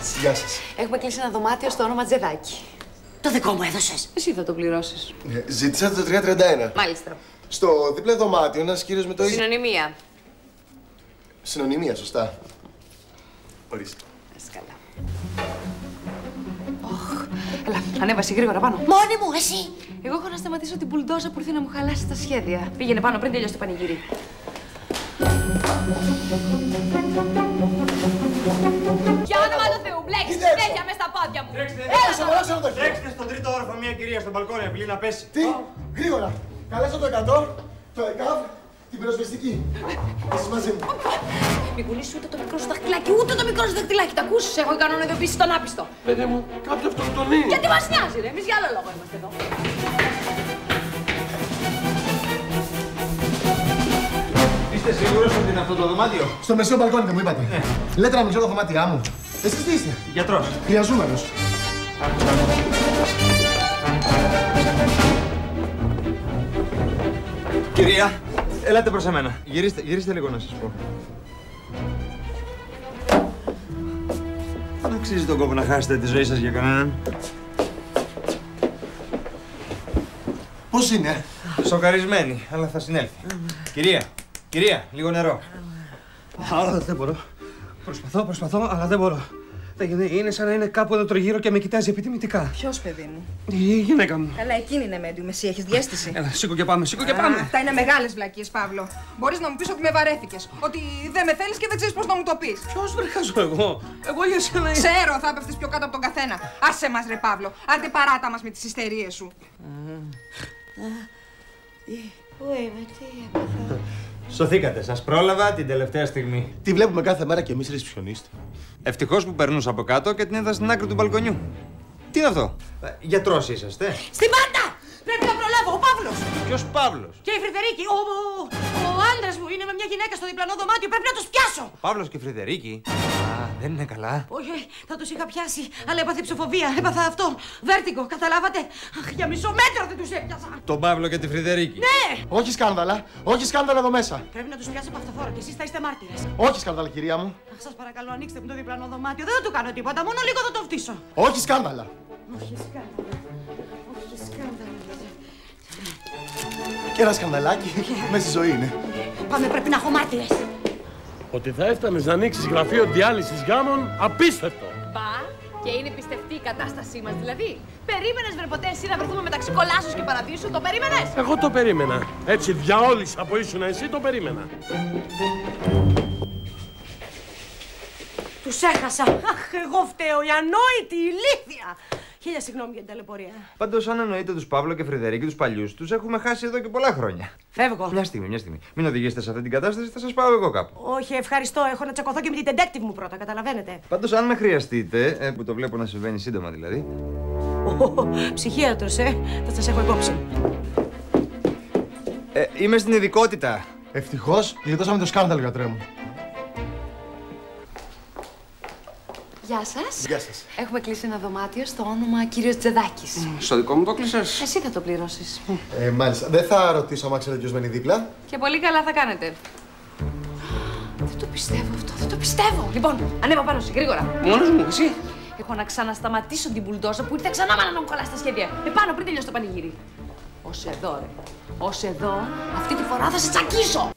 σας. Γεια σας. Έχουμε κλείσει ένα δωμάτιο στο όνομα Τζεδάκη. Το δικό μου έδωσες. Εσύ θα το πληρώσεις. Ζήτησατε το 331. Μάλιστα. Στο δίπλα δωμάτιο, ένας κύριος με το ίδιο. Συνωνυμία. Συνωνυμία, σωστά. Ορίστε. Ας καλά. Έλα, ανέβασε γρήγορα πάνω. Μόνη μου, εσύ. Εγώ έχω να σταματήσω την μπουλντόζα που ήρθε να μου χαλάσει τα σχέδια. Πήγαινε πάνω πριν τελειώσει το πανηγύρι. Για όνομα του Θεού, μπλέξεις συνέχεια μες στα πόδια μου. Τρέξτε στον τρίτο όροφο μια κυρία στο μπαλκόνι, απειλεί να πέσει. Τι, γρήγορα. Καλέσω το 100, το ΕΚΑΒ, την πυροσβεστική. Εσείς μαζί μου. Μην κουνήσεις ούτε το μικρό σου δαχτυλάκι, ούτε το μικρό σου δαχτυλάκι. Τα ακούσεις, έχω κανόνα ειδοποιήσει τον άπιστο. Παιδί μου, κάποιο αυτοκτονεί. Γιατί μας νοιάζει, ρε, εμείς για άλλο λόγο είμαστε εδώ. Είστε σίγουρος ότι είναι αυτό το δωμάτιο? Στο μεσαίο μπαλκόνι δεν μου είπατε. Λέτε να μην ξέρω τα δωμάτια μου. Εσείς τι είστε? Γιατρός. Χρειαζούμενος. Κυρία, ελάτε προς εμένα. Γυρίστε λίγο να σας πω. Δεν αξίζει τον κόπο να χάσετε τη ζωή σας για κανέναν. Πώς είναι? Σοκαρισμένη, αλλά θα συνέλθει. Κυρία, λίγο νερό. Δεν μπορώ. Προσπαθώ, αλλά δεν μπορώ. Είναι σαν να είναι κάπου εδώ τριγύρω και με κοιτάζει επιτιμητικά. Ποιος, παιδί μου? Η γυναίκα μου. Καλά, εκείνη είναι medium, εσύ έχεις διαίσθηση. Έλα, σήκω και πάμε. Αυτά είναι μεγάλες βλακίες, Παύλο. Μπορείς να μου πεις ότι με βαρέθηκες. Ότι δεν με θέλεις και δεν ξέρεις πώς να μου το πεις. Ποιος βρεχάζω εγώ? Εγώ για σένα. Ξέρω, θα έπεφτες πιο κάτω από τον καθένα. Άσε μας, ρε Παύλο. Άντε παράτα μας με τις ιστερίες σου. Πού είμαι, τι έπαθα. Σωθήκατε, σας πρόλαβα την τελευταία στιγμή. Τι βλέπουμε κάθε μέρα κι εμείς ρεσιψιονίστε. Ευτυχώς που περνούσα από κάτω και την είδα στην άκρη του μπαλκονιού. Τι είναι αυτό? Γιατρός είσαστε? Στην πάντα! Πρέπει να προλάβω, ο Παύλος! Ποιος Παύλος? Και η Φρυδερίκη, ο άντρας μου είναι με μια γυναίκα στο διπλανό δωμάτιο, πρέπει να τους πιάσω! Ο Παύλος και η Φρυδερίκη. Α, δεν είναι καλά. Όχι, θα τους είχα πιάσει, αλλά έπαθε ψοφοβία, έπαθα αυτό. Βέρτικο, καταλάβατε? Αχ, για μισό μέτρο δεν τους έπιασα! Τον Παύλο και τη Φρυδερίκη. Ναι! Όχι σκάνδαλα εδώ μέσα. Πρέπει να τους πιάσω από αυτοφόρο και εσείς θα είστε μάρτυρες. Όχι σκάνδαλα, κυρία μου. Αχ, σας παρακαλώ, ανοίξτε μου το διπλανό δωμάτιο, δεν θα του κάνω τίποτα, μόνο λίγο θα το φτύσω. Όχι σκάνδαλα. Όχι σκάνδαλα. Όχι σκάνδαλα. Και ένα σκανδαλάκι μέσα στη ζωή είναι. Πάμε, πρέπει να έχω μάρτυρες. Ότι θα έφτανες να ανοίξεις γραφείο διάλυσης γάμων, απίστευτο. Μπα, και είναι πιστευτή η κατάστασή μας, δηλαδή. Περίμενες βρε ποτέ εσύ να βρεθούμε μεταξύ κολάσους και παραδείσου, το περίμενες? Εγώ το περίμενα. Έτσι διαόλυσα από ήσουν εσύ, το περίμενα. Τους έχασα. Αχ, εγώ φταίω, η ανόητη, η ηλίθεια. Χίλια συγγνώμη για την ταλαιπωρία. Πάντως, αν εννοείτε τους Παύλο και Φρυδερίκη, τους παλιούς, τους έχουμε χάσει εδώ και πολλά χρόνια. Φεύγω. Μια στιγμή. Μην οδηγήσετε σε αυτή την κατάσταση, θα σας πάω εγώ κάπου. Όχι, ευχαριστώ. Έχω να τσακωθώ και με την detective μου πρώτα, καταλαβαίνετε. Πάντως, αν με χρειαστείτε, που το βλέπω να συμβαίνει σύντομα δηλαδή. Ψυχίατρος, θα σας έχω υπόψη. Είμαι στην ειδικότητα. Ευτυχώς γλιτώσαμε το σκάνδαλο, γιατρέ μου. Γεια σας. Γεια σας. Έχουμε κλείσει ένα δωμάτιο στο όνομα κύριος Τζεδάκης. Στο δικό μου το κλείσες. Εσύ θα το πληρώσεις. Μάλιστα. Δεν θα ρωτήσω αν ξέρετε ποιος μένει δίπλα. Και πολύ καλά θα κάνετε. Δεν το πιστεύω αυτό, δεν το πιστεύω. Λοιπόν, ανέβα πάνω σου, γρήγορα. Μόνος μου, εσύ. Έχω να ξανασταματήσω την μπουλντόζα που ήρθε ξανά να μου κολλάσει τα σχέδια. Επάνω πριν τελειώσει το πανηγύρι. Ως εδώ, ρε. Ως εδώ, αυτή τη φορά θα σε τσακίσω.